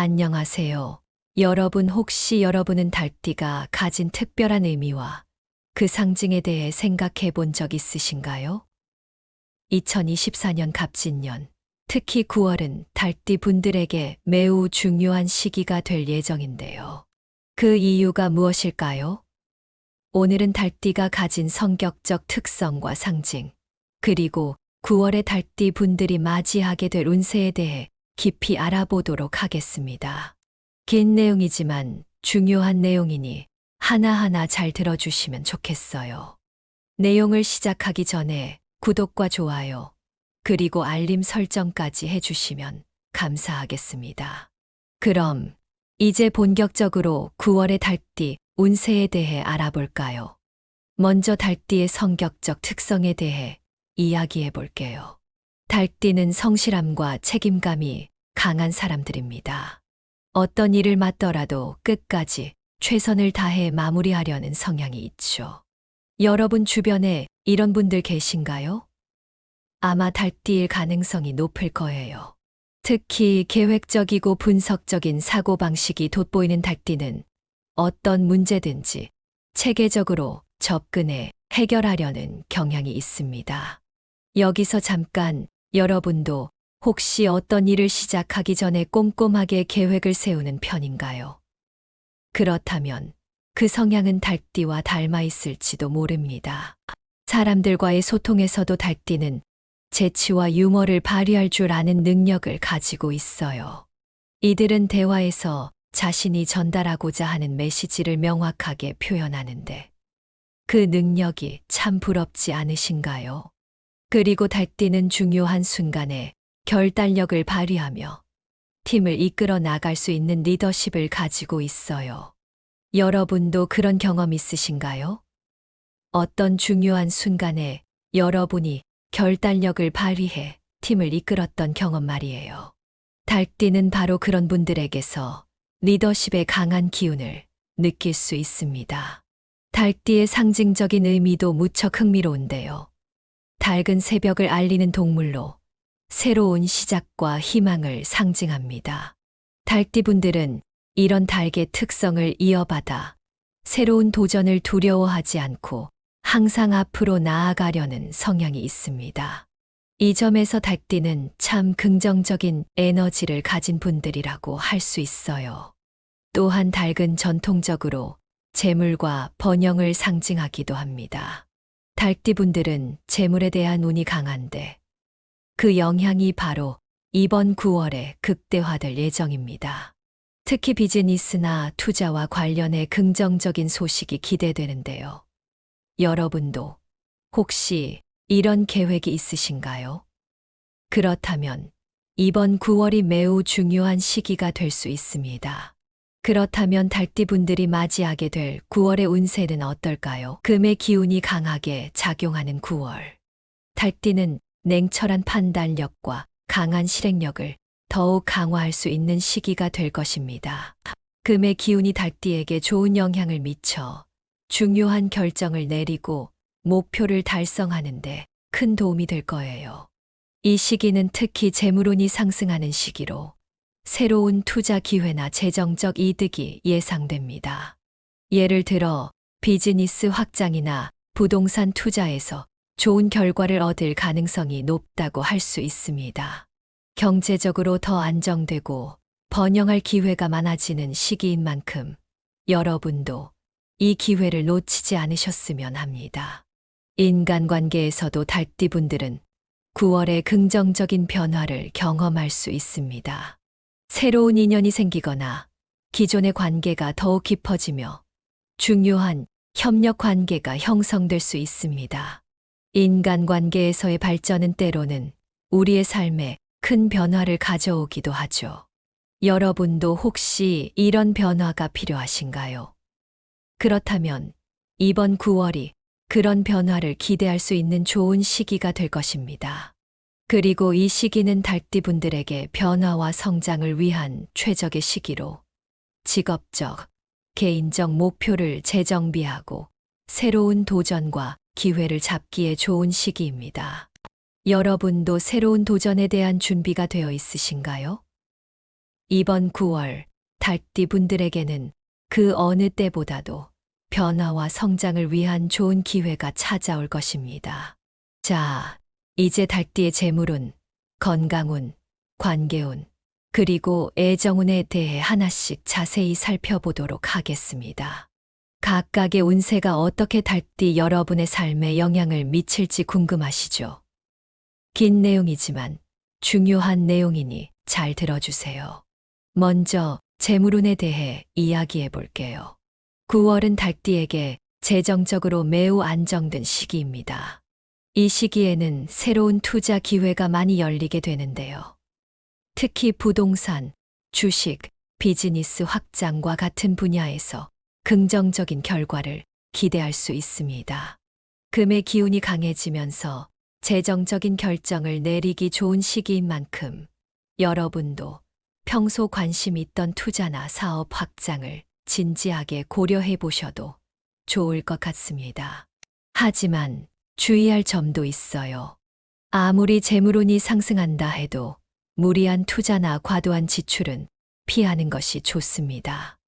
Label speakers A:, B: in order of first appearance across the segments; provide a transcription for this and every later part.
A: 안녕하세요. 여러분 혹시 여러분은 달띠가 가진 특별한 의미와 그 상징에 대해 생각해 본 적 있으신가요? 2024년 갑진년, 특히 9월은 달띠 분들에게 매우 중요한 시기가 될 예정인데요. 그 이유가 무엇일까요? 오늘은 달띠가 가진 성격적 특성과 상징, 그리고 9월의 달띠 분들이 맞이하게 될 운세에 대해 깊이 알아보도록 하겠습니다. 긴 내용이지만 중요한 내용이니 하나하나 잘 들어주시면 좋겠어요. 내용을 시작하기 전에 구독과 좋아요, 그리고 알림 설정까지 해주시면 감사하겠습니다. 그럼 이제 본격적으로 9월의 달띠 운세에 대해 알아볼까요? 먼저 달띠의 성격적 특성에 대해 이야기해 볼게요. 달띠는 성실함과 책임감이 강한 사람들입니다. 어떤 일을 맡더라도 끝까지 최선을 다해 마무리하려는 성향이 있죠. 여러분 주변에 이런 분들 계신가요? 아마 달띠일 가능성이 높을 거예요. 특히 계획적이고 분석적인 사고방식이 돋보이는 달띠는 어떤 문제든지 체계적으로 접근해 해결하려는 경향이 있습니다. 여기서 잠깐 여러분도 혹시 어떤 일을 시작하기 전에 꼼꼼하게 계획을 세우는 편인가요? 그렇다면 그 성향은 달띠와 닮아 있을지도 모릅니다. 사람들과의 소통에서도 달띠는 재치와 유머를 발휘할 줄 아는 능력을 가지고 있어요. 이들은 대화에서 자신이 전달하고자 하는 메시지를 명확하게 표현하는데 그 능력이 참 부럽지 않으신가요? 그리고 달띠는 중요한 순간에 결단력을 발휘하며 팀을 이끌어 나갈 수 있는 리더십을 가지고 있어요. 여러분도 그런 경험 있으신가요? 어떤 중요한 순간에 여러분이 결단력을 발휘해 팀을 이끌었던 경험 말이에요. 달띠는 바로 그런 분들에게서 리더십의 강한 기운을 느낄 수 있습니다. 달띠의 상징적인 의미도 무척 흥미로운데요. 닭은 새벽을 알리는 동물로 새로운 시작과 희망을 상징합니다. 달띠분들은 이런 닭의 특성을 이어받아 새로운 도전을 두려워하지 않고 항상 앞으로 나아가려는 성향이 있습니다. 이 점에서 달띠는 참 긍정적인 에너지를 가진 분들이라고 할 수 있어요. 또한 닭은 전통적으로 재물과 번영을 상징하기도 합니다. 달띠분들은 재물에 대한 운이 강한데 그 영향이 바로 이번 9월에 극대화될 예정입니다. 특히 비즈니스나 투자와 관련해 긍정적인 소식이 기대되는데요. 여러분도 혹시 이런 계획이 있으신가요? 그렇다면 이번 9월이 매우 중요한 시기가 될 수 있습니다. 그렇다면 달띠분들이 맞이하게 될 9월의 운세는 어떨까요? 금의 기운이 강하게 작용하는 9월. 달띠는 냉철한 판단력과 강한 실행력을 더욱 강화할 수 있는 시기가 될 것입니다. 금의 기운이 달띠에게 좋은 영향을 미쳐 중요한 결정을 내리고 목표를 달성하는데 큰 도움이 될 거예요. 이 시기는 특히 재물운이 상승하는 시기로 새로운 투자 기회나 재정적 이득이 예상됩니다. 예를 들어 비즈니스 확장이나 부동산 투자에서 좋은 결과를 얻을 가능성이 높다고 할 수 있습니다. 경제적으로 더 안정되고 번영할 기회가 많아지는 시기인 만큼 여러분도 이 기회를 놓치지 않으셨으면 합니다. 인간관계에서도 달띠분들은 9월에 긍정적인 변화를 경험할 수 있습니다. 새로운 인연이 생기거나 기존의 관계가 더욱 깊어지며 중요한 협력 관계가 형성될 수 있습니다. 인간관계에서의 발전은 때로는 우리의 삶에 큰 변화를 가져오기도 하죠. 여러분도 혹시 이런 변화가 필요하신가요? 그렇다면 이번 9월이 그런 변화를 기대할 수 있는 좋은 시기가 될 것입니다. 그리고 이 시기는 달띠분들에게 변화와 성장을 위한 최적의 시기로 직업적, 개인적 목표를 재정비하고 새로운 도전과 기회를 잡기에 좋은 시기입니다. 여러분도 새로운 도전에 대한 준비가 되어 있으신가요? 이번 9월 달띠 분들에게는 그 어느 때보다도 변화와 성장을 위한 좋은 기회가 찾아올 것입니다. 자, 이제 달띠의 재물운, 건강운, 관계운, 그리고 애정운에 대해 하나씩 자세히 살펴보도록 하겠습니다. 각각의 운세가 어떻게 달띠 여러분의 삶에 영향을 미칠지 궁금하시죠? 긴 내용이지만 중요한 내용이니 잘 들어주세요. 먼저 재물운에 대해 이야기해 볼게요. 9월은 달띠에게 재정적으로 매우 안정된 시기입니다. 이 시기에는 새로운 투자 기회가 많이 열리게 되는데요. 특히 부동산, 주식, 비즈니스 확장과 같은 분야에서 긍정적인 결과를 기대할 수 있습니다. 금의 기운이 강해지면서 재정적인 결정을 내리기 좋은 시기인 만큼 여러분도 평소 관심 있던 투자나 사업 확장을 진지하게 고려해 보셔도 좋을 것 같습니다. 하지만 주의할 점도 있어요. 아무리 재물운이 상승한다 해도 무리한 투자나 과도한 지출은 피하는 것이 좋습니다.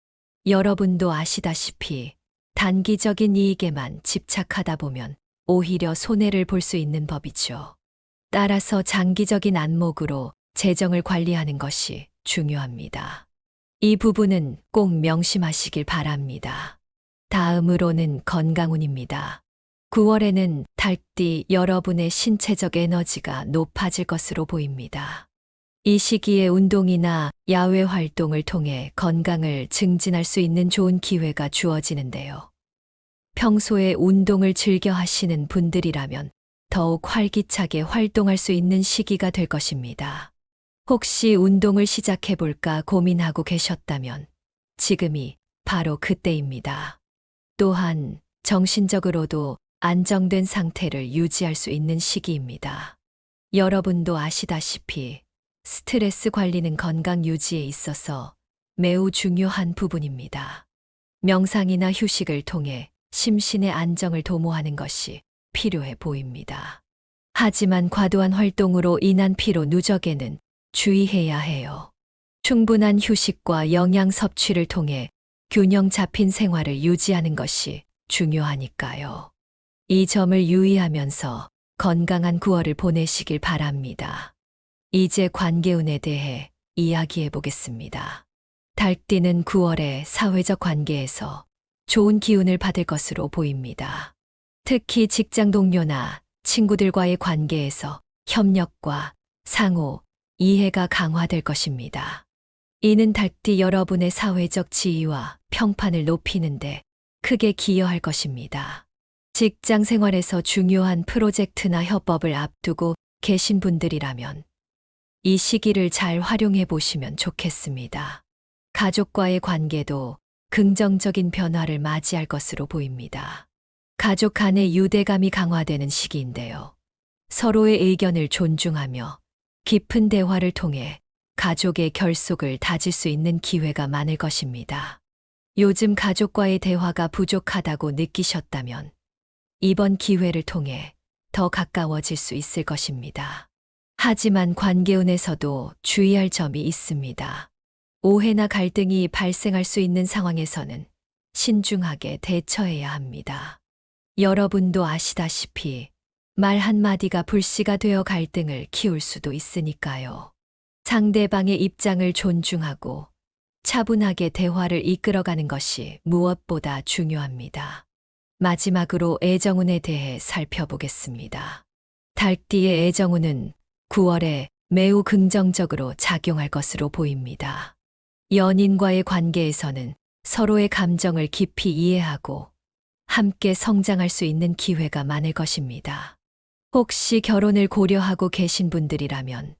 A: 여러분도 아시다시피 단기적인 이익에만 집착하다 보면 오히려 손해를 볼 수 있는 법이죠. 따라서 장기적인 안목으로 재정을 관리하는 것이 중요합니다. 이 부분은 꼭 명심하시길 바랍니다. 다음으로는 건강운입니다. 9월에는 달띠 여러분의 신체적 에너지가 높아질 것으로 보입니다. 이 시기에 운동이나 야외 활동을 통해 건강을 증진할 수 있는 좋은 기회가 주어지는데요. 평소에 운동을 즐겨 하시는 분들이라면 더욱 활기차게 활동할 수 있는 시기가 될 것입니다. 혹시 운동을 시작해 볼까 고민하고 계셨다면 지금이 바로 그때입니다. 또한 정신적으로도 안정된 상태를 유지할 수 있는 시기입니다. 여러분도 아시다시피 스트레스 관리는 건강 유지에 있어서 매우 중요한 부분입니다. 명상이나 휴식을 통해 심신의 안정을 도모하는 것이 필요해 보입니다. 하지만 과도한 활동으로 인한 피로 누적에는 주의해야 해요. 충분한 휴식과 영양 섭취를 통해 균형 잡힌 생활을 유지하는 것이 중요하니까요. 이 점을 유의하면서 건강한 9월을 보내시길 바랍니다. 이제 관계운에 대해 이야기해 보겠습니다. 달띠는 9월에 사회적 관계에서 좋은 기운을 받을 것으로 보입니다. 특히 직장 동료나 친구들과의 관계에서 협력과 상호, 이해가 강화될 것입니다. 이는 달띠 여러분의 사회적 지위와 평판을 높이는데 크게 기여할 것입니다. 직장 생활에서 중요한 프로젝트나 협업을 앞두고 계신 분들이라면 이 시기를 잘 활용해 보시면 좋겠습니다. 가족과의 관계도 긍정적인 변화를 맞이할 것으로 보입니다. 가족 간의 유대감이 강화되는 시기인데요. 서로의 의견을 존중하며 깊은 대화를 통해 가족의 결속을 다질 수 있는 기회가 많을 것입니다. 요즘 가족과의 대화가 부족하다고 느끼셨다면 이번 기회를 통해 더 가까워질 수 있을 것입니다. 하지만 관계운에서도 주의할 점이 있습니다. 오해나 갈등이 발생할 수 있는 상황에서는 신중하게 대처해야 합니다. 여러분도 아시다시피 말 한마디가 불씨가 되어 갈등을 키울 수도 있으니까요. 상대방의 입장을 존중하고 차분하게 대화를 이끌어가는 것이 무엇보다 중요합니다. 마지막으로 애정운에 대해 살펴보겠습니다. 달띠의 애정운은 9월에 매우 긍정적으로 작용할 것으로 보입니다. 연인과의 관계에서는 서로의 감정을 깊이 이해하고 함께 성장할 수 있는 기회가 많을 것입니다. 혹시 결혼을 고려하고 계신 분들이라면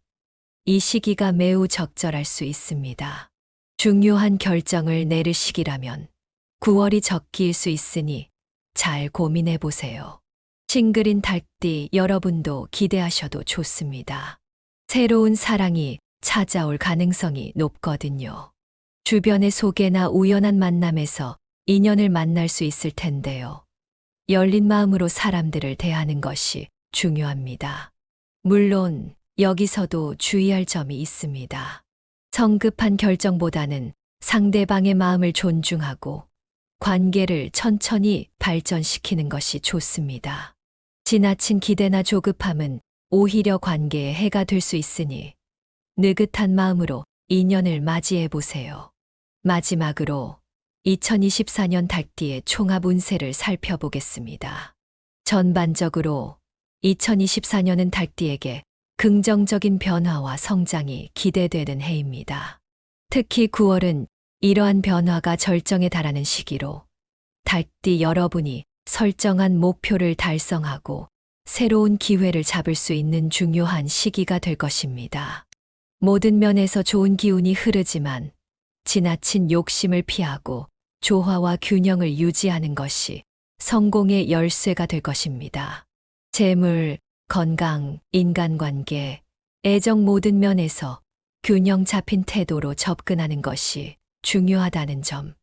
A: 이 시기가 매우 적절할 수 있습니다. 중요한 결정을 내릴 시기라면 9월이 적기일 수 있으니 잘 고민해 보세요. 싱글인 달띠 여러분도 기대하셔도 좋습니다. 새로운 사랑이 찾아올 가능성이 높거든요. 주변의 소개나 우연한 만남에서 인연을 만날 수 있을 텐데요. 열린 마음으로 사람들을 대하는 것이 중요합니다. 물론 여기서도 주의할 점이 있습니다. 성급한 결정보다는 상대방의 마음을 존중하고 관계를 천천히 발전시키는 것이 좋습니다. 지나친 기대나 조급함은 오히려 관계에 해가 될 수 있으니 느긋한 마음으로 인연을 맞이해 보세요. 마지막으로 2024년 달띠의 총합 운세를 살펴보겠습니다. 전반적으로 2024년은 달띠에게 긍정적인 변화와 성장이 기대되는 해입니다. 특히 9월은 이러한 변화가 절정에 달하는 시기로 달띠 여러분이 설정한 목표를 달성하고 새로운 기회를 잡을 수 있는 중요한 시기가 될 것입니다. 모든 면에서 좋은 기운이 흐르지만 지나친 욕심을 피하고 조화와 균형을 유지하는 것이 성공의 열쇠가 될 것입니다. 재물, 건강, 인간관계, 애정 모든 면에서 균형 잡힌 태도로 접근하는 것이 중요하다는 점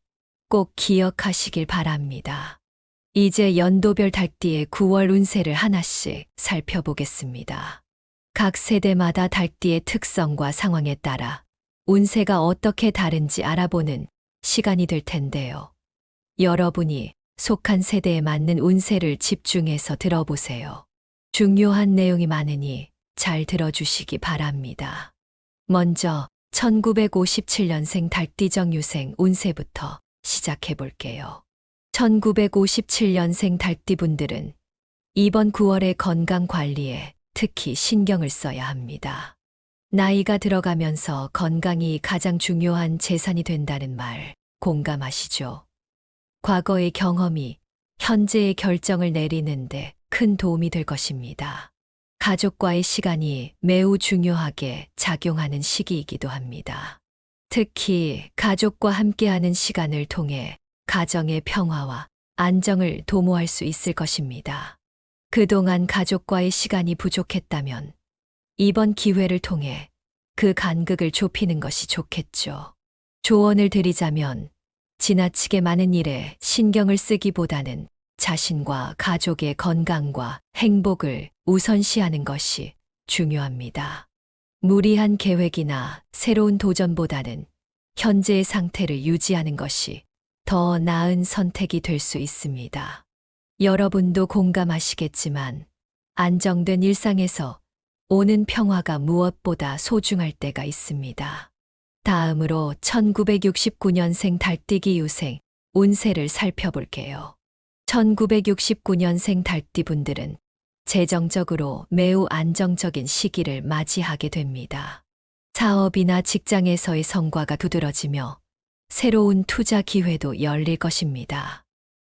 A: 꼭 기억하시길 바랍니다. 이제 연도별 달띠의 9월 운세를 하나씩 살펴보겠습니다. 각 세대마다 달띠의 특성과 상황에 따라 운세가 어떻게 다른지 알아보는 시간이 될 텐데요. 여러분이 속한 세대에 맞는 운세를 집중해서 들어보세요. 중요한 내용이 많으니 잘 들어주시기 바랍니다. 먼저 1957년생 달띠적 유생 운세부터 시작해 볼게요. 1957년생 달띠분들은 이번 9월의 건강 관리에 특히 신경을 써야 합니다. 나이가 들어가면서 건강이 가장 중요한 재산이 된다는 말 공감하시죠? 과거의 경험이 현재의 결정을 내리는데 큰 도움이 될 것입니다. 가족과의 시간이 매우 중요하게 작용하는 시기이기도 합니다. 특히 가족과 함께하는 시간을 통해 가정의 평화와 안정을 도모할 수 있을 것입니다. 그동안 가족과의 시간이 부족했다면 이번 기회를 통해 그 간극을 좁히는 것이 좋겠죠. 조언을 드리자면 지나치게 많은 일에 신경을 쓰기보다는 자신과 가족의 건강과 행복을 우선시하는 것이 중요합니다. 무리한 계획이나 새로운 도전보다는 현재의 상태를 유지하는 것이 더 나은 선택이 될 수 있습니다. 여러분도 공감하시겠지만 안정된 일상에서 오는 평화가 무엇보다 소중할 때가 있습니다. 다음으로 1969년생 달띠기 유생 운세를 살펴볼게요. 1969년생 달띠분들은 재정적으로 매우 안정적인 시기를 맞이하게 됩니다. 사업이나 직장에서의 성과가 두드러지며 새로운 투자 기회도 열릴 것입니다.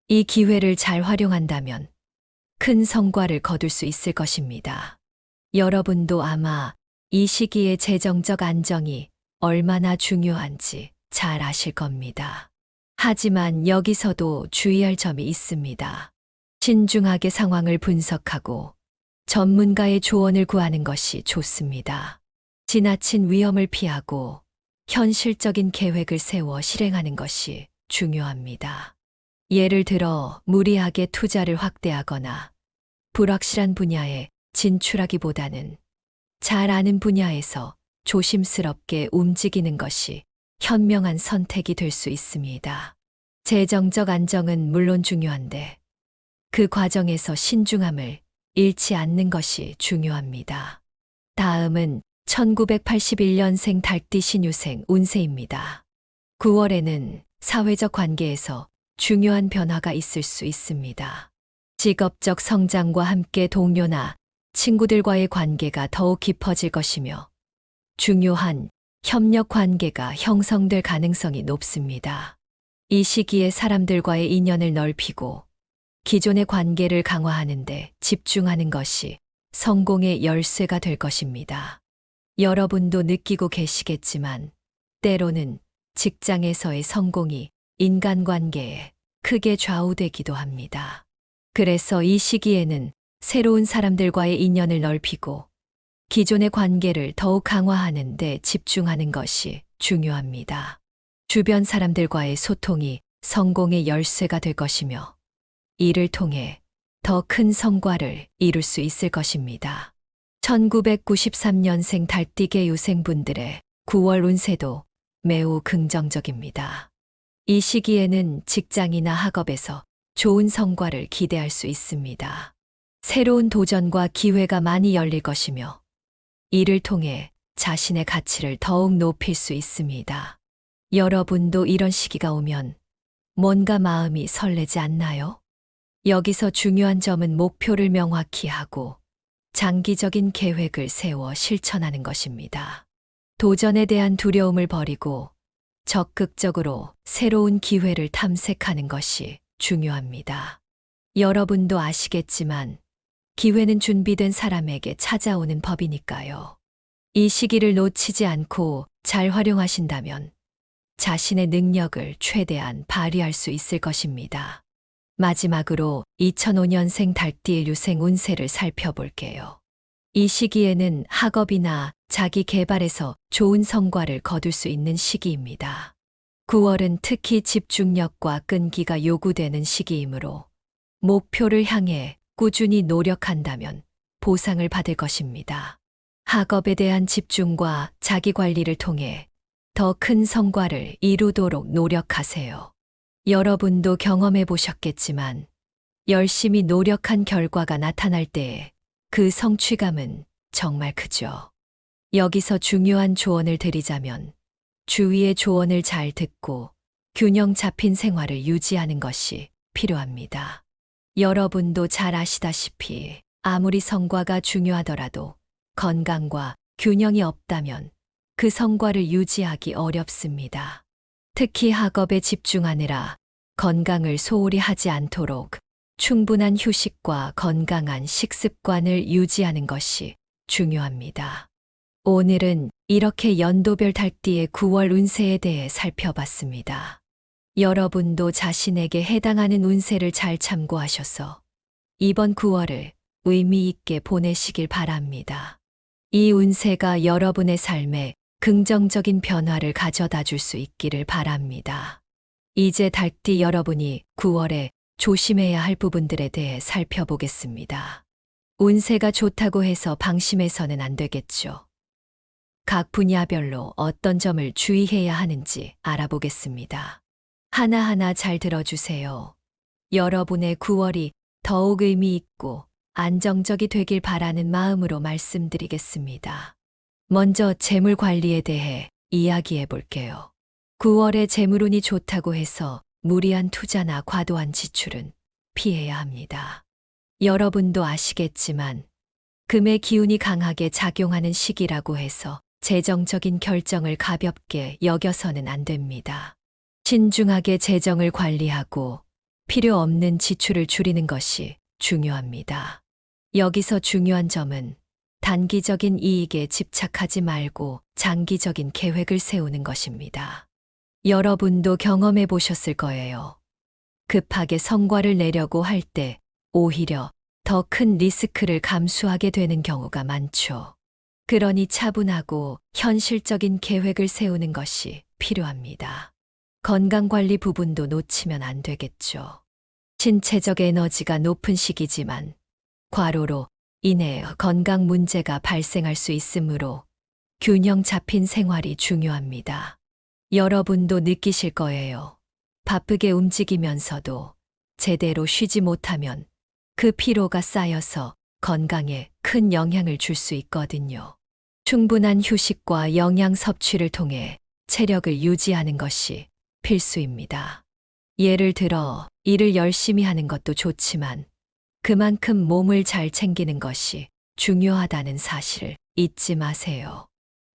A: 이 기회를 잘 활용한다면 큰 성과를 거둘 수 있을 것입니다. 여러분도 아마 이 시기의 재정적 안정이 얼마나 중요한지 잘 아실 겁니다. 하지만 여기서도 주의할 점이 있습니다. 신중하게 상황을 분석하고 전문가의 조언을 구하는 것이 좋습니다. 지나친 위험을 피하고 현실적인 계획을 세워 실행하는 것이 중요합니다. 예를 들어 무리하게 투자를 확대하거나 불확실한 분야에 진출하기보다는 잘 아는 분야에서 조심스럽게 움직이는 것이 현명한 선택이 될 수 있습니다. 재정적 안정은 물론 중요한데 그 과정에서 신중함을 잃지 않는 것이 중요합니다. 다음은 1981년생 달띠 신유생 운세입니다. 9월에는 사회적 관계에서 중요한 변화가 있을 수 있습니다. 직업적 성장과 함께 동료나 친구들과의 관계가 더욱 깊어질 것이며 중요한 협력 관계가 형성될 가능성이 높습니다. 이 시기에 사람들과의 인연을 넓히고 기존의 관계를 강화하는 데 집중하는 것이 성공의 열쇠가 될 것입니다. 여러분도 느끼고 계시겠지만 때로는 직장에서의 성공이 인간관계에 크게 좌우되기도 합니다. 그래서 이 시기에는 새로운 사람들과의 인연을 넓히고 기존의 관계를 더욱 강화하는 데 집중하는 것이 중요합니다. 주변 사람들과의 소통이 성공의 열쇠가 될 것이며 이를 통해 더 큰 성과를 이룰 수 있을 것입니다. 1993년생 달띠개 유생분들의 9월 운세도 매우 긍정적입니다. 이 시기에는 직장이나 학업에서 좋은 성과를 기대할 수 있습니다. 새로운 도전과 기회가 많이 열릴 것이며 이를 통해 자신의 가치를 더욱 높일 수 있습니다. 여러분도 이런 시기가 오면 뭔가 마음이 설레지 않나요? 여기서 중요한 점은 목표를 명확히 하고 장기적인 계획을 세워 실천하는 것입니다. 도전에 대한 두려움을 버리고 적극적으로 새로운 기회를 탐색하는 것이 중요합니다. 여러분도 아시겠지만 기회는 준비된 사람에게 찾아오는 법이니까요. 이 시기를 놓치지 않고 잘 활용하신다면 자신의 능력을 최대한 발휘할 수 있을 것입니다. 마지막으로 2005년생 달띠의 유생 운세를 살펴볼게요. 이 시기에는 학업이나 자기 개발에서 좋은 성과를 거둘 수 있는 시기입니다. 9월은 특히 집중력과 끈기가 요구되는 시기이므로 목표를 향해 꾸준히 노력한다면 보상을 받을 것입니다. 학업에 대한 집중과 자기 관리를 통해 더 큰 성과를 이루도록 노력하세요. 여러분도 경험해 보셨겠지만 열심히 노력한 결과가 나타날 때에 그 성취감은 정말 크죠. 여기서 중요한 조언을 드리자면 주위의 조언을 잘 듣고 균형 잡힌 생활을 유지하는 것이 필요합니다. 여러분도 잘 아시다시피 아무리 성과가 중요하더라도 건강과 균형이 없다면 그 성과를 유지하기 어렵습니다. 특히 학업에 집중하느라 건강을 소홀히 하지 않도록 충분한 휴식과 건강한 식습관을 유지하는 것이 중요합니다. 오늘은 이렇게 연도별 달띠의 9월 운세에 대해 살펴봤습니다. 여러분도 자신에게 해당하는 운세를 잘 참고하셔서 이번 9월을 의미 있게 보내시길 바랍니다. 이 운세가 여러분의 삶에 긍정적인 변화를 가져다 줄 수 있기를 바랍니다. 이제 달띠 여러분이 9월에 조심해야 할 부분들에 대해 살펴보겠습니다. 운세가 좋다고 해서 방심해서는 안 되겠죠. 각 분야별로 어떤 점을 주의해야 하는지 알아보겠습니다. 하나하나 잘 들어주세요. 여러분의 9월이 더욱 의미 있고 안정적이 되길 바라는 마음으로 말씀드리겠습니다. 먼저 재물 관리에 대해 이야기해 볼게요. 9월에 재물운이 좋다고 해서 무리한 투자나 과도한 지출은 피해야 합니다. 여러분도 아시겠지만 금의 기운이 강하게 작용하는 시기라고 해서 재정적인 결정을 가볍게 여겨서는 안 됩니다. 신중하게 재정을 관리하고 필요 없는 지출을 줄이는 것이 중요합니다. 여기서 중요한 점은 단기적인 이익에 집착하지 말고 장기적인 계획을 세우는 것입니다. 여러분도 경험해 보셨을 거예요. 급하게 성과를 내려고 할 때 오히려 더 큰 리스크를 감수하게 되는 경우가 많죠. 그러니 차분하고 현실적인 계획을 세우는 것이 필요합니다. 건강관리 부분도 놓치면 안 되겠죠. 신체적 에너지가 높은 시기지만 과로로 인해 건강 문제가 발생할 수 있으므로 균형 잡힌 생활이 중요합니다. 여러분도 느끼실 거예요. 바쁘게 움직이면서도 제대로 쉬지 못하면 그 피로가 쌓여서 건강에 큰 영향을 줄 수 있거든요. 충분한 휴식과 영양 섭취를 통해 체력을 유지하는 것이 필수입니다. 예를 들어 일을 열심히 하는 것도 좋지만 그만큼 몸을 잘 챙기는 것이 중요하다는 사실을 잊지 마세요.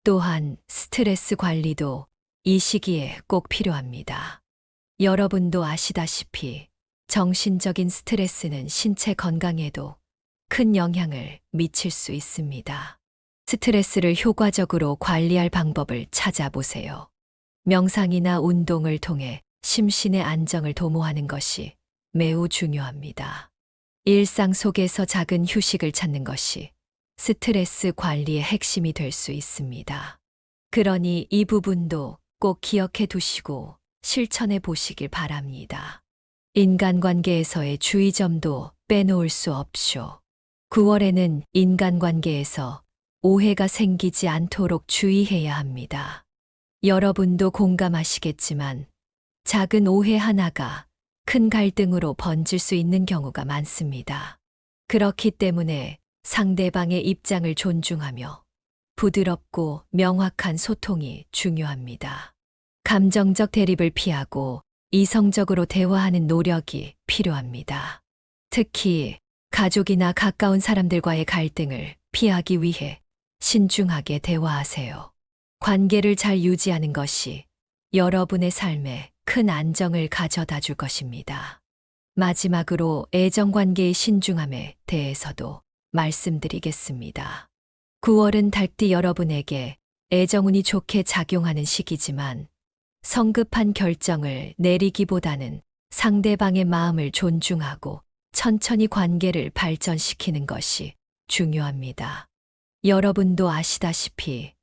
A: 또한 스트레스 관리도 이 시기에 꼭 필요합니다. 여러분도 아시다시피 정신적인 스트레스는 신체 건강에도 큰 영향을 미칠 수 있습니다. 스트레스를 효과적으로 관리할 방법을 찾아보세요. 명상이나 운동을 통해 심신의 안정을 도모하는 것이 매우 중요합니다. 일상 속에서 작은 휴식을 찾는 것이 스트레스 관리의 핵심이 될 수 있습니다. 그러니 이 부분도 꼭 기억해 두시고 실천해 보시길 바랍니다. 인간관계에서의 주의점도 빼놓을 수 없쇼. 9월에는 인간관계에서 오해가 생기지 않도록 주의해야 합니다. 여러분도 공감하시겠지만 작은 오해 하나가 큰 갈등으로 번질 수 있는 경우가 많습니다. 그렇기 때문에 상대방의 입장을 존중하며 부드럽고 명확한 소통이 중요합니다. 감정적 대립을 피하고 이성적으로 대화하는 노력이 필요합니다. 특히 가족이나 가까운 사람들과의 갈등을 피하기 위해 신중하게 대화하세요. 관계를 잘 유지하는 것이 여러분의 삶에 큰 안정을 가져다 줄 것입니다. 마지막으로 애정관계의 신중함에 대해서도 말씀드리겠습니다. 9월은 달띠 여러분에게 애정운이 좋게 작용하는 시기지만 성급한 결정을 내리기보다는 상대방의 마음을 존중하고 천천히 관계를 발전시키는 것이 중요합니다. 여러분도 아시다시피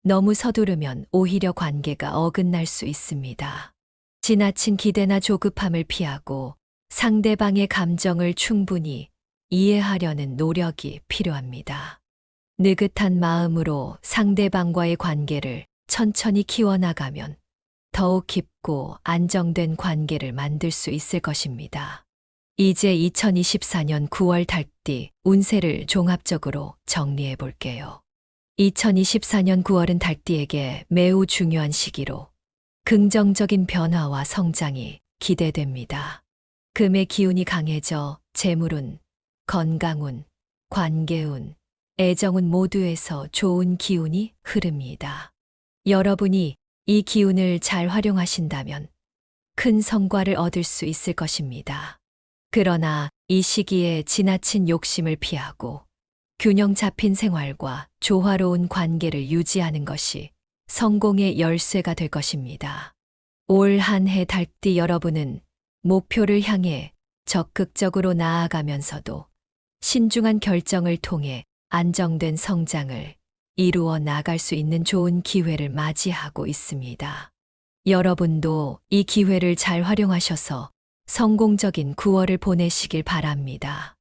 A: 너무 서두르면 오히려 관계가 어긋날 수 있습니다. 지나친 기대나 조급함을 피하고 상대방의 감정을 충분히 이해하려는 노력이 필요합니다. 느긋한 마음으로 상대방과의 관계를 천천히 키워나가면 더욱 깊고 안정된 관계를 만들 수 있을 것입니다. 이제 2024년 9월 달띠 운세를 종합적으로 정리해 볼게요. 2024년 9월은 달띠에게 매우 중요한 시기로 긍정적인 변화와 성장이 기대됩니다. 금의 기운이 강해져 재물운, 건강운, 관계운, 애정운 모두에서 좋은 기운이 흐릅니다. 여러분이 이 기운을 잘 활용하신다면 큰 성과를 얻을 수 있을 것입니다. 그러나 이 시기에 지나친 욕심을 피하고 균형 잡힌 생활과 조화로운 관계를 유지하는 것이 성공의 열쇠가 될 것입니다. 올 한 해 달띠 여러분은 목표를 향해 적극적으로 나아가면서도 신중한 결정을 통해 안정된 성장을 이루어 나갈 수 있는 좋은 기회를 맞이하고 있습니다. 여러분도 이 기회를 잘 활용하셔서 성공적인 9월을 보내시길 바랍니다.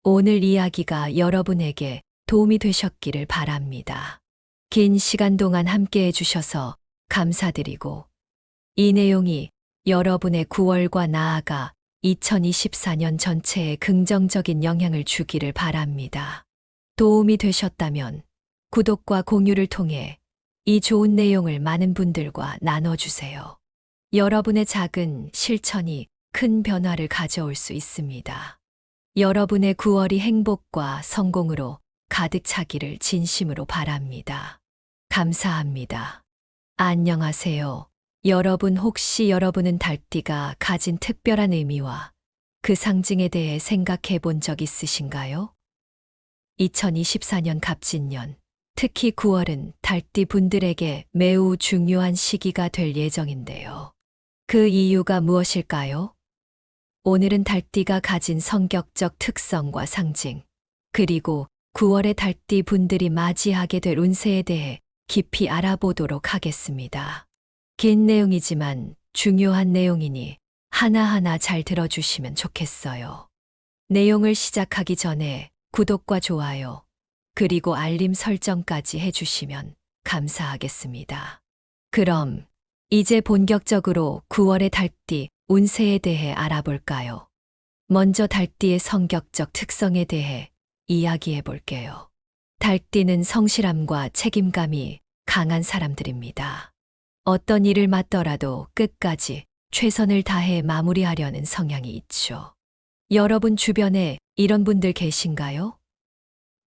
A: 오늘 이야기가 여러분에게 도움이 되셨기를 바랍니다. 긴 시간 동안 함께 해주셔서 감사드리고 이 내용이 여러분의 9월과 나아가 2024년 전체에 긍정적인 영향을 주기를 바랍니다. 도움이 되셨다면 구독과 공유를 통해 이 좋은 내용을 많은 분들과 나눠주세요. 여러분의 작은 실천이 큰 변화를 가져올 수 있습니다. 여러분의 9월이 행복과 성공으로 가득 차기를 진심으로 바랍니다. 감사합니다. 안녕하세요. 여러분 혹시 여러분은 달띠가 가진 특별한 의미와 그 상징에 대해 생각해 본 적 있으신가요? 2024년 갑진년, 특히 9월은 달띠 분들에게 매우 중요한 시기가 될 예정인데요. 그 이유가 무엇일까요? 오늘은 달띠가 가진 성격적 특성과 상징, 그리고 9월의 달띠 분들이 맞이하게 될 운세에 대해 깊이 알아보도록 하겠습니다. 긴 내용이지만 중요한 내용이니 하나하나 잘 들어주시면 좋겠어요. 내용을 시작하기 전에 구독과 좋아요, 그리고 알림 설정까지 해주시면 감사하겠습니다. 그럼 이제 본격적으로 9월의 달띠 운세에 대해 알아볼까요? 먼저 달띠의 성격적 특성에 대해 이야기해 볼게요. 달띠는 성실함과 책임감이 강한 사람들입니다. 어떤 일을 맡더라도 끝까지 최선을 다해 마무리하려는 성향이 있죠. 여러분 주변에 이런 분들 계신가요?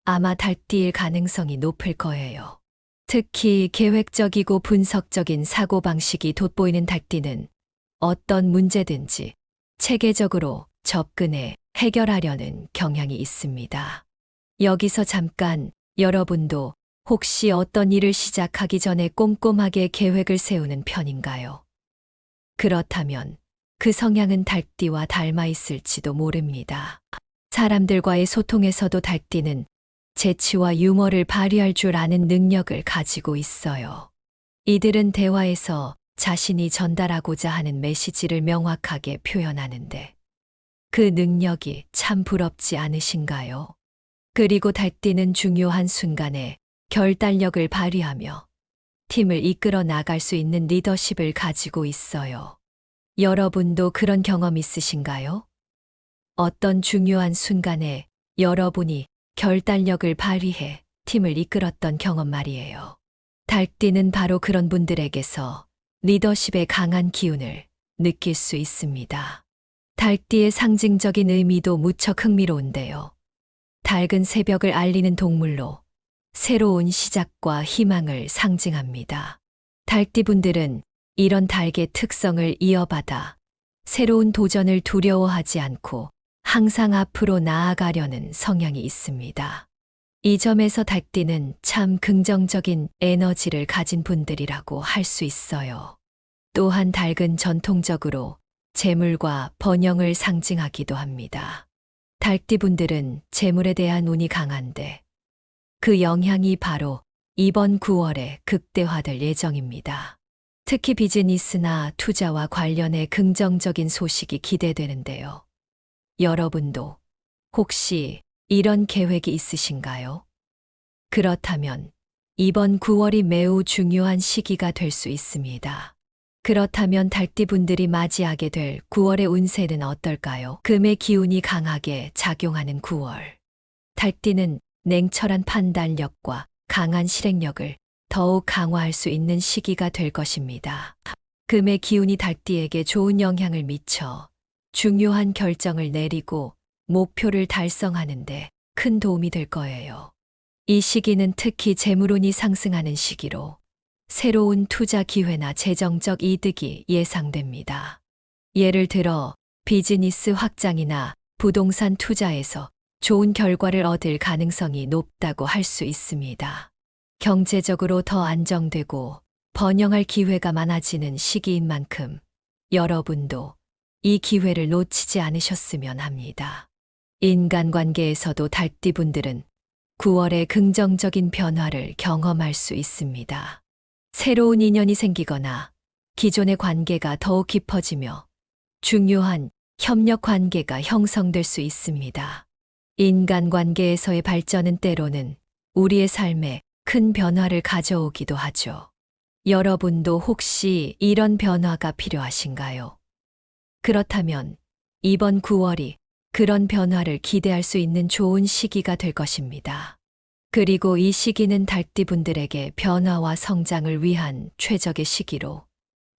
A: 아마 달띠일 가능성이 높을 거예요. 특히 계획적이고 분석적인 사고방식이 돋보이는 달띠는 어떤 문제든지 체계적으로 접근해 해결하려는 경향이 있습니다. 여기서 잠깐 여러분도 혹시 어떤 일을 시작하기 전에 꼼꼼하게 계획을 세우는 편인가요? 그렇다면 그 성향은 달띠와 닮아 있을지도 모릅니다. 사람들과의 소통에서도 달띠는 재치와 유머를 발휘할 줄 아는 능력을 가지고 있어요. 이들은 대화에서 자신이 전달하고자 하는 메시지를 명확하게 표현하는데 그 능력이 참 부럽지 않으신가요? 그리고 달띠는 중요한 순간에 결단력을 발휘하며 팀을 이끌어 나갈 수 있는 리더십을 가지고 있어요. 여러분도 그런 경험 있으신가요? 어떤 중요한 순간에 여러분이 결단력을 발휘해 팀을 이끌었던 경험 말이에요. 달띠는 바로 그런 분들에게서 리더십의 강한 기운을 느낄 수 있습니다. 달띠의 상징적인 의미도 무척 흥미로운데요. 밝은 새벽을 알리는 동물로 새로운 시작과 희망을 상징합니다. 달띠분들은 이런 닭의 특성을 이어받아 새로운 도전을 두려워하지 않고 항상 앞으로 나아가려는 성향이 있습니다. 이 점에서 달띠는 참 긍정적인 에너지를 가진 분들이라고 할 수 있어요. 또한 닭은 전통적으로 재물과 번영을 상징하기도 합니다. 달띠분들은 재물에 대한 운이 강한데 그 영향이 바로 이번 9월에 극대화될 예정입니다. 특히 비즈니스나 투자와 관련해 긍정적인 소식이 기대되는데요. 여러분도 혹시 이런 계획이 있으신가요? 그렇다면 이번 9월이 매우 중요한 시기가 될 수 있습니다. 그렇다면 달띠분들이 맞이하게 될 9월의 운세는 어떨까요? 금의 기운이 강하게 작용하는 9월. 달띠는 냉철한 판단력과 강한 실행력을 더욱 강화할 수 있는 시기가 될 것입니다. 금의 기운이 달띠에게 좋은 영향을 미쳐 중요한 결정을 내리고 목표를 달성하는데 큰 도움이 될 거예요. 이 시기는 특히 재물운이 상승하는 시기로 새로운 투자 기회나 재정적 이득이 예상됩니다. 예를 들어 비즈니스 확장이나 부동산 투자에서 좋은 결과를 얻을 가능성이 높다고 할 수 있습니다. 경제적으로 더 안정되고 번영할 기회가 많아지는 시기인 만큼 여러분도 이 기회를 놓치지 않으셨으면 합니다. 인간관계에서도 달띠분들은 9월에 긍정적인 변화를 경험할 수 있습니다. 새로운 인연이 생기거나 기존의 관계가 더욱 깊어지며 중요한 협력 관계가 형성될 수 있습니다. 인간관계에서의 발전은 때로는 우리의 삶에 큰 변화를 가져오기도 하죠. 여러분도 혹시 이런 변화가 필요하신가요? 그렇다면 이번 9월이 그런 변화를 기대할 수 있는 좋은 시기가 될 것입니다. 그리고 이 시기는 달띠분들에게 변화와 성장을 위한 최적의 시기로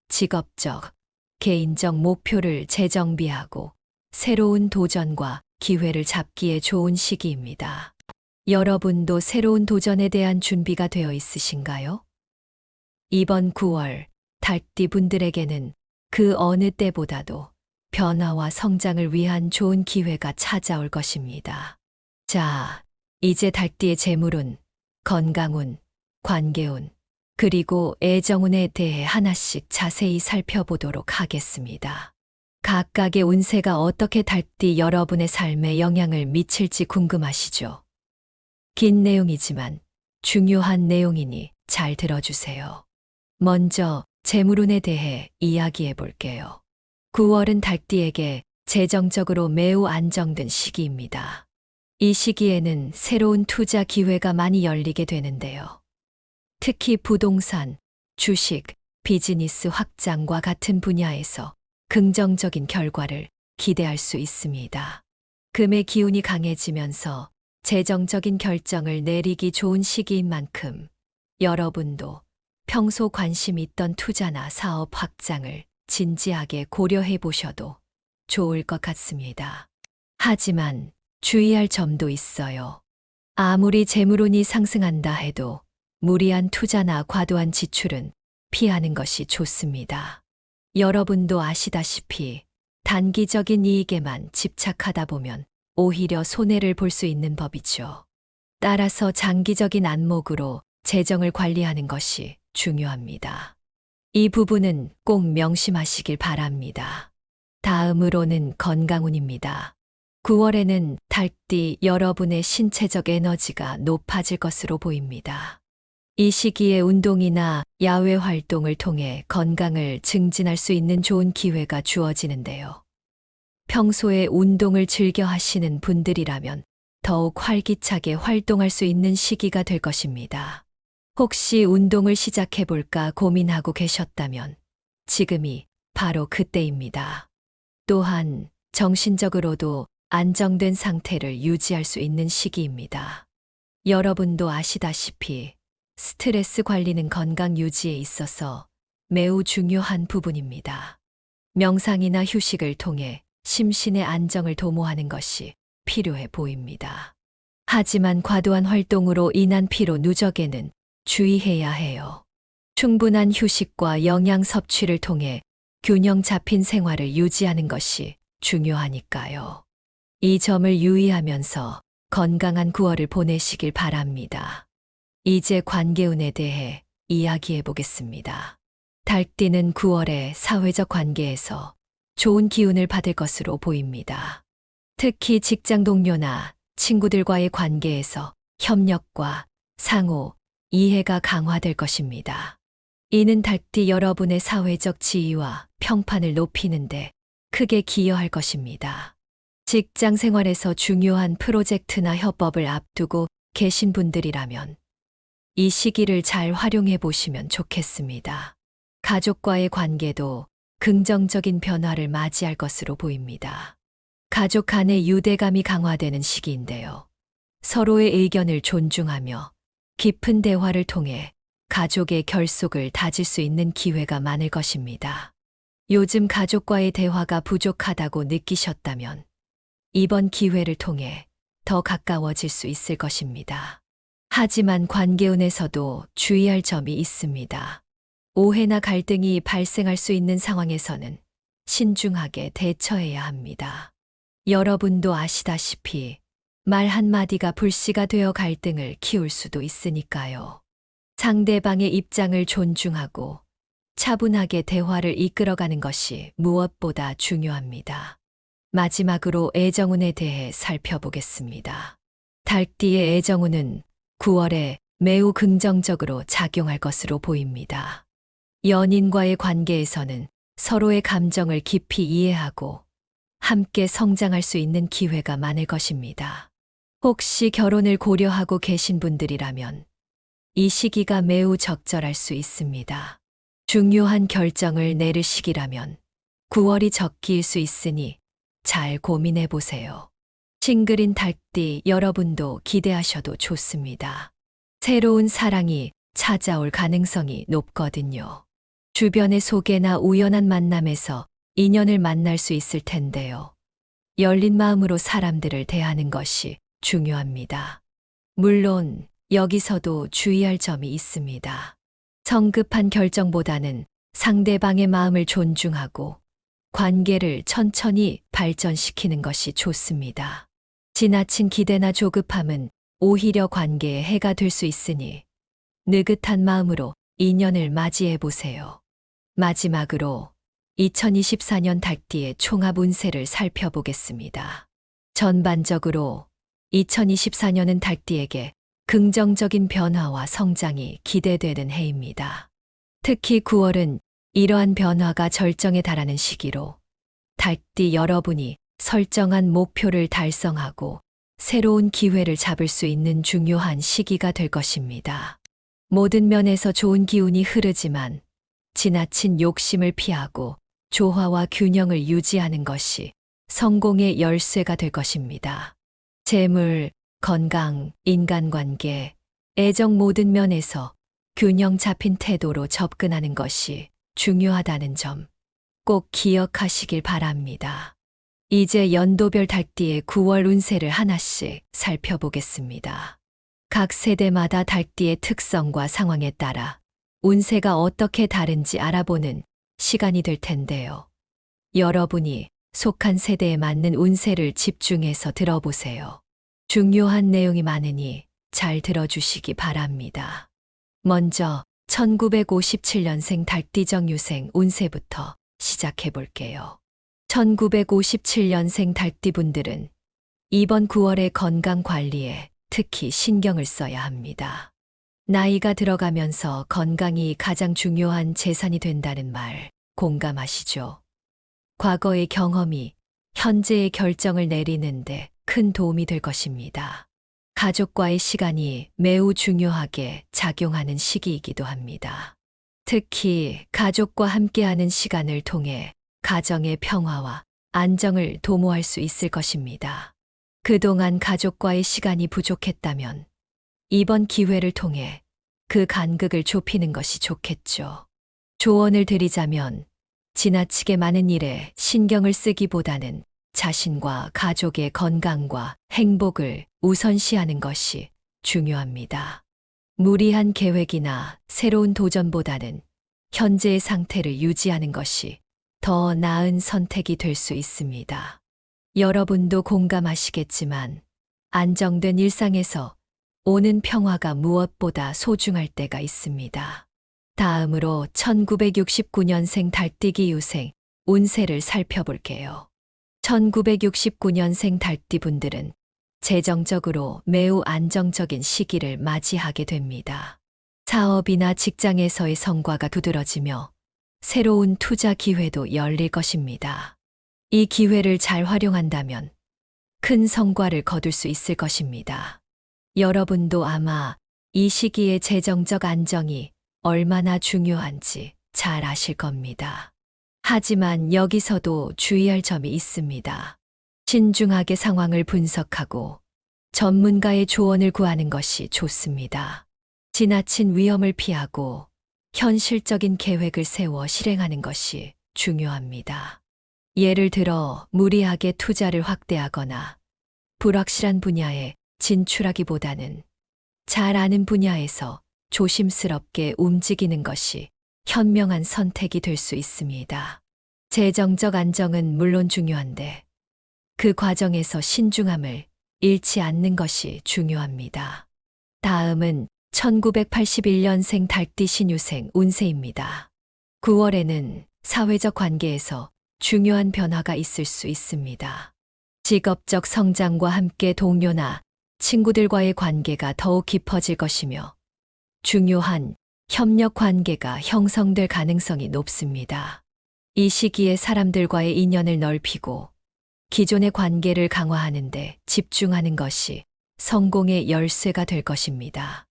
A: 직업적, 개인적 목표를 재정비하고 새로운 도전과 기회를 잡기에 좋은 시기입니다. 여러분도 새로운 도전에 대한 준비가 되어 있으신가요? 이번 9월 달띠분들에게는 그 어느 때보다도 변화와 성장을 위한 좋은 기회가 찾아올 것입니다. 자, 이제 달띠의 재물운, 건강운, 관계운, 그리고 애정운에 대해 하나씩 자세히 살펴보도록 하겠습니다. 각각의 운세가 어떻게 달띠 여러분의 삶에 영향을 미칠지 궁금하시죠? 긴 내용이지만 중요한 내용이니 잘 들어주세요. 먼저 재물운에 대해 이야기해 볼게요. 9월은 달띠에게 재정적으로 매우 안정된 시기입니다. 이 시기에는 새로운 투자 기회가 많이 열리게 되는데요. 특히 부동산, 주식, 비즈니스 확장과 같은 분야에서 긍정적인 결과를 기대할 수 있습니다. 금의 기운이 강해지면서 재정적인 결정을 내리기 좋은 시기인 만큼 여러분도 평소 관심 있던 투자나 사업 확장을 진지하게 고려해 보셔도 좋을 것 같습니다. 하지만 주의할 점도 있어요. 아무리 재물운이 상승한다 해도 무리한 투자나 과도한 지출은 피하는 것이 좋습니다. 여러분도 아시다시피 단기적인 이익에만 집착하다 보면 오히려 손해를 볼 수 있는 법이죠. 따라서 장기적인 안목으로 재정을 관리하는 것이 중요합니다. 이 부분은 꼭 명심하시길 바랍니다. 다음으로는 건강운입니다. 9월에는 달띠 여러분의 신체적 에너지가 높아질 것으로 보입니다. 이 시기에 운동이나 야외 활동을 통해 건강을 증진할 수 있는 좋은 기회가 주어지는데요. 평소에 운동을 즐겨 하시는 분들이라면 더욱 활기차게 활동할 수 있는 시기가 될 것입니다. 혹시 운동을 시작해 볼까 고민하고 계셨다면 지금이 바로 그때입니다. 또한 정신적으로도 안정된 상태를 유지할 수 있는 시기입니다. 여러분도 아시다시피 스트레스 관리는 건강 유지에 있어서 매우 중요한 부분입니다. 명상이나 휴식을 통해 심신의 안정을 도모하는 것이 필요해 보입니다. 하지만 과도한 활동으로 인한 피로 누적에는 주의해야 해요. 충분한 휴식과 영양 섭취를 통해 균형 잡힌 생활을 유지하는 것이 중요하니까요. 이 점을 유의하면서 건강한 9월을 보내시길 바랍니다. 이제 관계운에 대해 이야기해 보겠습니다. 달띠는 9월에 사회적 관계에서 좋은 기운을 받을 것으로 보입니다. 특히 직장 동료나 친구들과의 관계에서 협력과 상호, 이해가 강화될 것입니다. 이는 달띠 여러분의 사회적 지위와 평판을 높이는데 크게 기여할 것입니다. 직장 생활에서 중요한 프로젝트나 협업을 앞두고 계신 분들이라면 이 시기를 잘 활용해 보시면 좋겠습니다. 가족과의 관계도 긍정적인 변화를 맞이할 것으로 보입니다. 가족 간의 유대감이 강화되는 시기인데요. 서로의 의견을 존중하며 깊은 대화를 통해 가족의 결속을 다질 수 있는 기회가 많을 것입니다. 요즘 가족과의 대화가 부족하다고 느끼셨다면 이번 기회를 통해 더 가까워질 수 있을 것입니다. 하지만 관계운에서도 주의할 점이 있습니다. 오해나 갈등이 발생할 수 있는 상황에서는 신중하게 대처해야 합니다. 여러분도 아시다시피 말 한마디가 불씨가 되어 갈등을 키울 수도 있으니까요. 상대방의 입장을 존중하고 차분하게 대화를 이끌어가는 것이 무엇보다 중요합니다. 마지막으로 애정운에 대해 살펴보겠습니다. 달띠의 애정운은 9월에 매우 긍정적으로 작용할 것으로 보입니다. 연인과의 관계에서는 서로의 감정을 깊이 이해하고 함께 성장할 수 있는 기회가 많을 것입니다. 혹시 결혼을 고려하고 계신 분들이라면 이 시기가 매우 적절할 수 있습니다. 중요한 결정을 내릴 시기라면 9월이 적기일 수 있으니 잘 고민해 보세요. 싱글인 달띠 여러분도 기대하셔도 좋습니다. 새로운 사랑이 찾아올 가능성이 높거든요. 주변의 소개나 우연한 만남에서 인연을 만날 수 있을 텐데요. 열린 마음으로 사람들을 대하는 것이 중요합니다. 물론 여기서도 주의할 점이 있습니다. 성급한 결정보다는 상대방의 마음을 존중하고 관계를 천천히 발전시키는 것이 좋습니다. 지나친 기대나 조급함은 오히려 관계에 해가 될 수 있으니 느긋한 마음으로 인연을 맞이해 보세요. 마지막으로 2024년 달띠의 총합 운세를 살펴보겠습니다. 전반적으로 2024년은 달띠에게 긍정적인 변화와 성장이 기대되는 해입니다. 특히 9월은 이러한 변화가 절정에 달하는 시기로 달띠 여러분이 설정한 목표를 달성하고 새로운 기회를 잡을 수 있는 중요한 시기가 될 것입니다. 모든 면에서 좋은 기운이 흐르지만 지나친 욕심을 피하고 조화와 균형을 유지하는 것이 성공의 열쇠가 될 것입니다. 재물, 건강, 인간관계, 애정 모든 면에서 균형 잡힌 태도로 접근하는 것이 중요하다는 점 꼭 기억하시길 바랍니다. 이제 연도별 달띠의 9월 운세를 하나씩 살펴보겠습니다. 각 세대마다 달띠의 특성과 상황에 따라 운세가 어떻게 다른지 알아보는 시간이 될 텐데요. 여러분이 속한 세대에 맞는 운세를 집중해서 들어보세요. 중요한 내용이 많으니 잘 들어주시기 바랍니다. 먼저 1957년생 달띠정유생 운세부터 시작해 볼게요. 1957년생 달띠분들은 이번 9월의 건강 관리에 특히 신경을 써야 합니다. 나이가 들어가면서 건강이 가장 중요한 재산이 된다는 말 공감하시죠? 과거의 경험이 현재의 결정을 내리는데 큰 도움이 될 것입니다. 가족과의 시간이 매우 중요하게 작용하는 시기이기도 합니다. 특히 가족과 함께하는 시간을 통해 가정의 평화와 안정을 도모할 수 있을 것입니다. 그동안 가족과의 시간이 부족했다면 이번 기회를 통해 그 간극을 좁히는 것이 좋겠죠. 조언을 드리자면 지나치게 많은 일에 신경을 쓰기보다는 자신과 가족의 건강과 행복을 우선시하는 것이 중요합니다. 무리한 계획이나 새로운 도전보다는 현재의 상태를 유지하는 것이 더 나은 선택이 될 수 있습니다. 여러분도 공감하시겠지만 안정된 일상에서 오는 평화가 무엇보다 소중할 때가 있습니다. 다음으로 1969년생 달띠기 유생 운세를 살펴볼게요. 1969년생 달띠 분들은 재정적으로 매우 안정적인 시기를 맞이하게 됩니다. 사업이나 직장에서의 성과가 두드러지며 새로운 투자 기회도 열릴 것입니다. 이 기회를 잘 활용한다면 큰 성과를 거둘 수 있을 것입니다. 여러분도 아마 이 시기의 재정적 안정이 얼마나 중요한지 잘 아실 겁니다. 하지만 여기서도 주의할 점이 있습니다. 신중하게 상황을 분석하고 전문가의 조언을 구하는 것이 좋습니다. 지나친 위험을 피하고 현실적인 계획을 세워 실행하는 것이 중요합니다. 예를 들어 무리하게 투자를 확대하거나 불확실한 분야에 진출하기보다는 잘 아는 분야에서 조심스럽게 움직이는 것이 현명한 선택이 될 수 있습니다. 재정적 안정은 물론 중요한데 그 과정에서 신중함을 잃지 않는 것이 중요합니다. 다음은 1981년생 달띠 신유생 운세입니다. 9월에는 사회적 관계에서 중요한 변화가 있을 수 있습니다. 직업적 성장과 함께 동료나 친구들과의 관계가 더욱 깊어질 것이며 중요한 협력 관계가 형성될 가능성이 높습니다. 이 시기에 사람들과의 인연을 넓히고 기존의 관계를 강화하는 데 집중하는 것이 성공의 열쇠가 될 것입니다.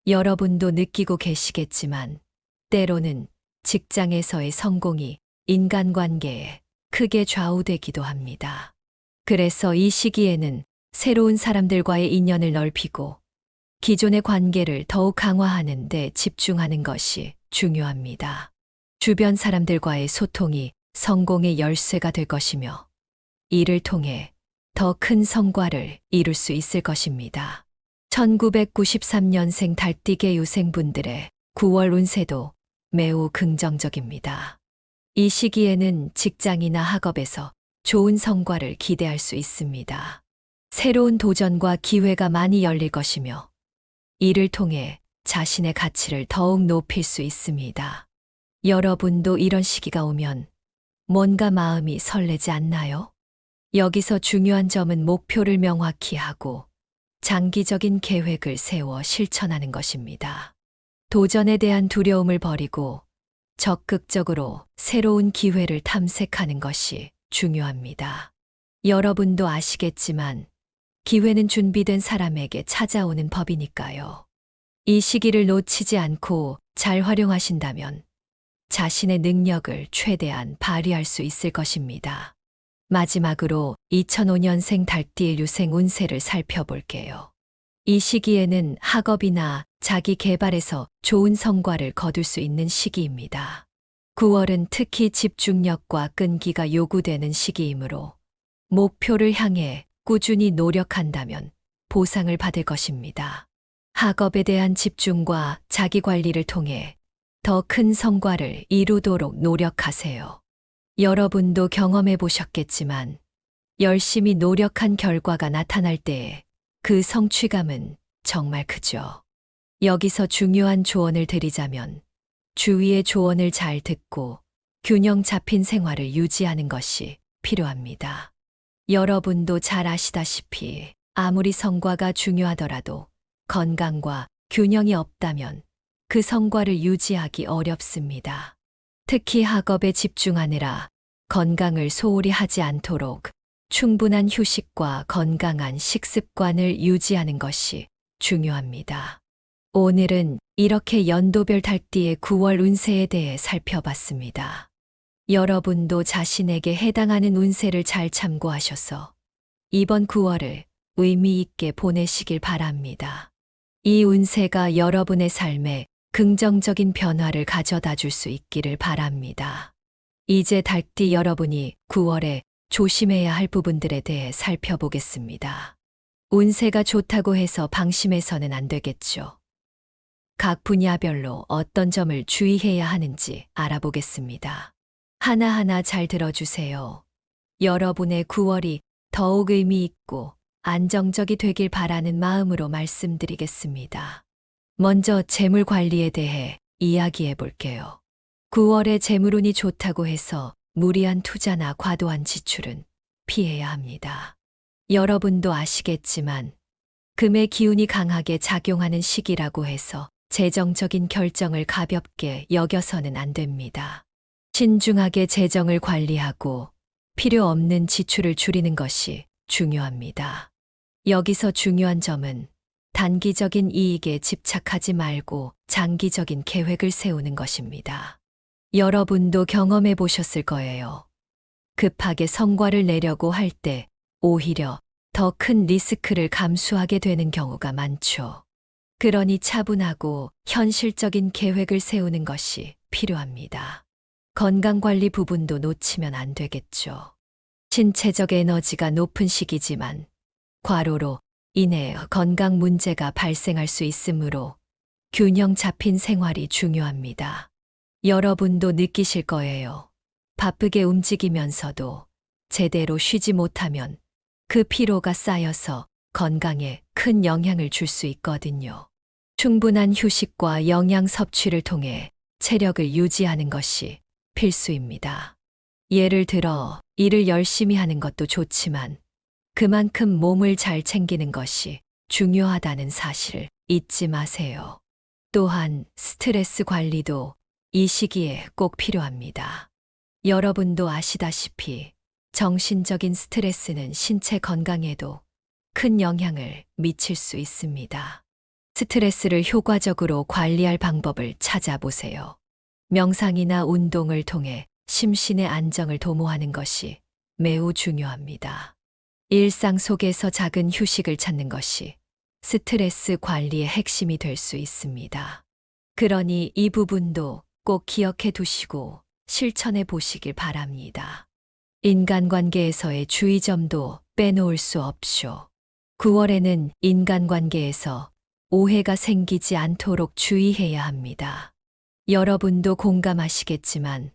A: 여러분도 느끼고 계시겠지만 때로는 직장에서의 성공이 인간관계에 크게 좌우되기도 합니다. 그래서 이 시기에는 새로운 사람들과의 인연을 넓히고 기존의 관계를 더욱 강화하는 데 집중하는 것이 중요합니다. 주변 사람들과의 소통이 성공의 열쇠가 될 것이며 이를 통해 더 큰 성과를 이룰 수 있을 것입니다. 1993년생 달띠개 유생분들의 9월 운세도 매우 긍정적입니다. 이 시기에는 직장이나 학업에서 좋은 성과를 기대할 수 있습니다. 새로운 도전과 기회가 많이 열릴 것이며 이를 통해 자신의 가치를 더욱 높일 수 있습니다. 여러분도 이런 시기가 오면 뭔가 마음이 설레지 않나요? 여기서 중요한 점은 목표를 명확히 하고 장기적인 계획을 세워 실천하는 것입니다. 도전에 대한 두려움을 버리고 적극적으로 새로운 기회를 탐색하는 것이 중요합니다. 여러분도 아시겠지만 기회는 준비된 사람에게 찾아오는 법이니까요. 이 시기를 놓치지 않고 잘 활용하신다면 자신의 능력을 최대한 발휘할 수 있을 것입니다. 마지막으로 2005년생 달띠의 유생 운세를 살펴볼게요. 이 시기에는 학업이나 자기 개발에서 좋은 성과를 거둘 수 있는 시기입니다. 9월은 특히 집중력과 끈기가 요구되는 시기이므로 목표를 향해 꾸준히 노력한다면 보상을 받을 것입니다. 학업에 대한 집중과 자기 관리를 통해 더 큰 성과를 이루도록 노력하세요. 여러분도 경험해 보셨겠지만 열심히 노력한 결과가 나타날 때에 그 성취감은 정말 크죠. 여기서 중요한 조언을 드리자면 주위의 조언을 잘 듣고 균형 잡힌 생활을 유지하는 것이 필요합니다. 여러분도 잘 아시다시피 아무리 성과가 중요하더라도 건강과 균형이 없다면 그 성과를 유지하기 어렵습니다. 특히 학업에 집중하느라 건강을 소홀히 하지 않도록 충분한 휴식과 건강한 식습관을 유지하는 것이 중요합니다. 오늘은 이렇게 연도별 달띠의 9월 운세에 대해 살펴봤습니다. 여러분도 자신에게 해당하는 운세를 잘 참고하셔서 이번 9월을 의미 있게 보내시길 바랍니다. 이 운세가 여러분의 삶에 긍정적인 변화를 가져다 줄 수 있기를 바랍니다. 이제 달띠 여러분이 9월에 조심해야 할 부분들에 대해 살펴보겠습니다. 운세가 좋다고 해서 방심해서는 안 되겠죠. 각 분야별로 어떤 점을 주의해야 하는지 알아보겠습니다. 하나하나 잘 들어주세요. 여러분의 9월이 더욱 의미 있고 안정적이 되길 바라는 마음으로 말씀드리겠습니다. 먼저 재물 관리에 대해 이야기해 볼게요. 9월에 재물운이 좋다고 해서 무리한 투자나 과도한 지출은 피해야 합니다. 여러분도 아시겠지만 금의 기운이 강하게 작용하는 시기라고 해서 재정적인 결정을 가볍게 여겨서는 안 됩니다. 신중하게 재정을 관리하고 필요 없는 지출을 줄이는 것이 중요합니다. 여기서 중요한 점은 단기적인 이익에 집착하지 말고 장기적인 계획을 세우는 것입니다. 여러분도 경험해 보셨을 거예요. 급하게 성과를 내려고 할 때 오히려 더 큰 리스크를 감수하게 되는 경우가 많죠. 그러니 차분하고 현실적인 계획을 세우는 것이 필요합니다. 건강관리 부분도 놓치면 안 되겠죠. 신체적 에너지가 높은 시기지만 과로로 인해 건강 문제가 발생할 수 있으므로 균형 잡힌 생활이 중요합니다. 여러분도 느끼실 거예요. 바쁘게 움직이면서도 제대로 쉬지 못하면 그 피로가 쌓여서 건강에 큰 영향을 줄 수 있거든요. 충분한 휴식과 영양 섭취를 통해 체력을 유지하는 것이 필수입니다. 예를 들어 일을 열심히 하는 것도 좋지만 그만큼 몸을 잘 챙기는 것이 중요하다는 사실을 잊지 마세요. 또한 스트레스 관리도 이 시기에 꼭 필요합니다. 여러분도 아시다시피 정신적인 스트레스는 신체 건강에도 큰 영향을 미칠 수 있습니다. 스트레스를 효과적으로 관리할 방법을 찾아보세요. 명상이나 운동을 통해 심신의 안정을 도모하는 것이 매우 중요합니다. 일상 속에서 작은 휴식을 찾는 것이 스트레스 관리의 핵심이 될 수 있습니다. 그러니 이 부분도 꼭 기억해 두시고 실천해 보시길 바랍니다. 인간관계에서의 주의점도 빼놓을 수 없쇼. 9월에는 인간관계에서 오해가 생기지 않도록 주의해야 합니다. 여러분도 공감하시겠지만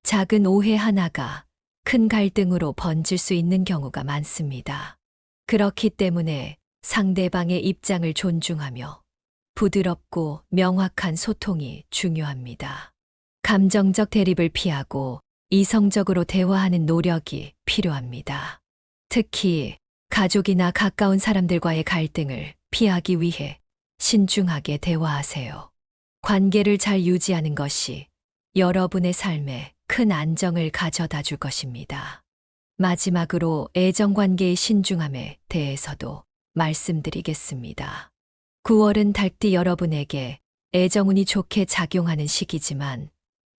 A: 작은 오해 하나가 큰 갈등으로 번질 수 있는 경우가 많습니다. 그렇기 때문에 상대방의 입장을 존중하며 부드럽고 명확한 소통이 중요합니다. 감정적 대립을 피하고 이성적으로 대화하는 노력이 필요합니다. 특히 가족이나 가까운 사람들과의 갈등을 피하기 위해 신중하게 대화하세요. 관계를 잘 유지하는 것이 여러분의 삶에 큰 안정을 가져다 줄 것입니다. 마지막으로 애정관계의 신중함에 대해서도 말씀드리겠습니다. 9월은 달띠 여러분에게 애정운이 좋게 작용하는 시기지만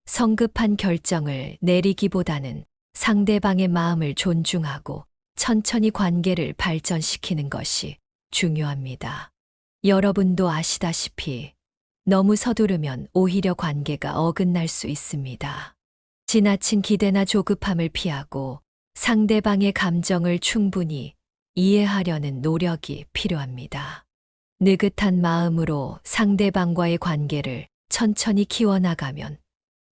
A: 성급한 결정을 내리기보다는 상대방의 마음을 존중하고 천천히 관계를 발전시키는 것이 중요합니다. 여러분도 아시다시피 너무 서두르면 오히려 관계가 어긋날 수 있습니다. 지나친 기대나 조급함을 피하고 상대방의 감정을 충분히 이해하려는 노력이 필요합니다. 느긋한 마음으로 상대방과의 관계를 천천히 키워나가면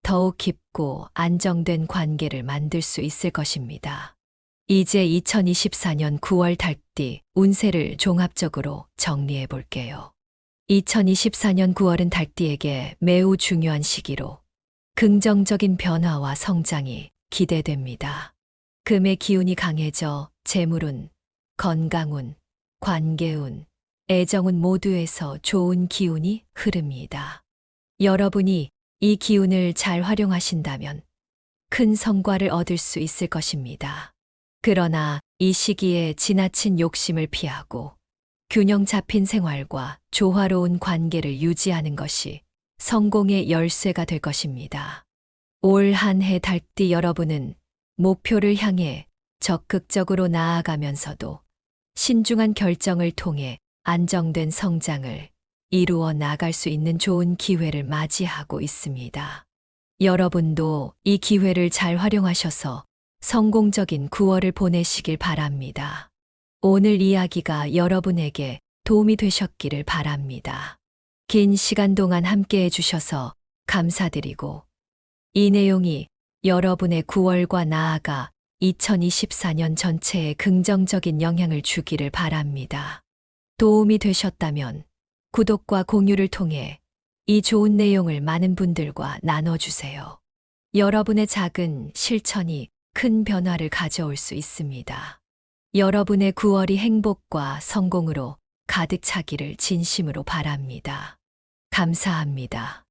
A: 더욱 깊고 안정된 관계를 만들 수 있을 것입니다. 이제 2024년 9월 달띠 운세를 종합적으로 정리해 볼게요. 2024년 9월은 달띠에게 매우 중요한 시기로 긍정적인 변화와 성장이 기대됩니다. 금의 기운이 강해져 재물운, 건강운, 관계운, 애정운 모두에서 좋은 기운이 흐릅니다. 여러분이 이 기운을 잘 활용하신다면 큰 성과를 얻을 수 있을 것입니다. 그러나 이 시기에 지나친 욕심을 피하고 균형 잡힌 생활과 조화로운 관계를 유지하는 것이 성공의 열쇠가 될 것입니다. 올 한 해 달띠 여러분은 목표를 향해 적극적으로 나아가면서도 신중한 결정을 통해 안정된 성장을 이루어 나갈 수 있는 좋은 기회를 맞이하고 있습니다. 여러분도 이 기회를 잘 활용하셔서 성공적인 9월을 보내시길 바랍니다. 오늘 이야기가 여러분에게 도움이 되셨기를 바랍니다. 긴 시간 동안 함께 해주셔서 감사드리고 이 내용이 여러분의 9월과 나아가 2024년 전체에 긍정적인 영향을 주기를 바랍니다. 도움이 되셨다면 구독과 공유를 통해 이 좋은 내용을 많은 분들과 나눠주세요. 여러분의 작은 실천이 큰 변화를 가져올 수 있습니다. 여러분의 9월이 행복과 성공으로 가득 차기를 진심으로 바랍니다. 감사합니다.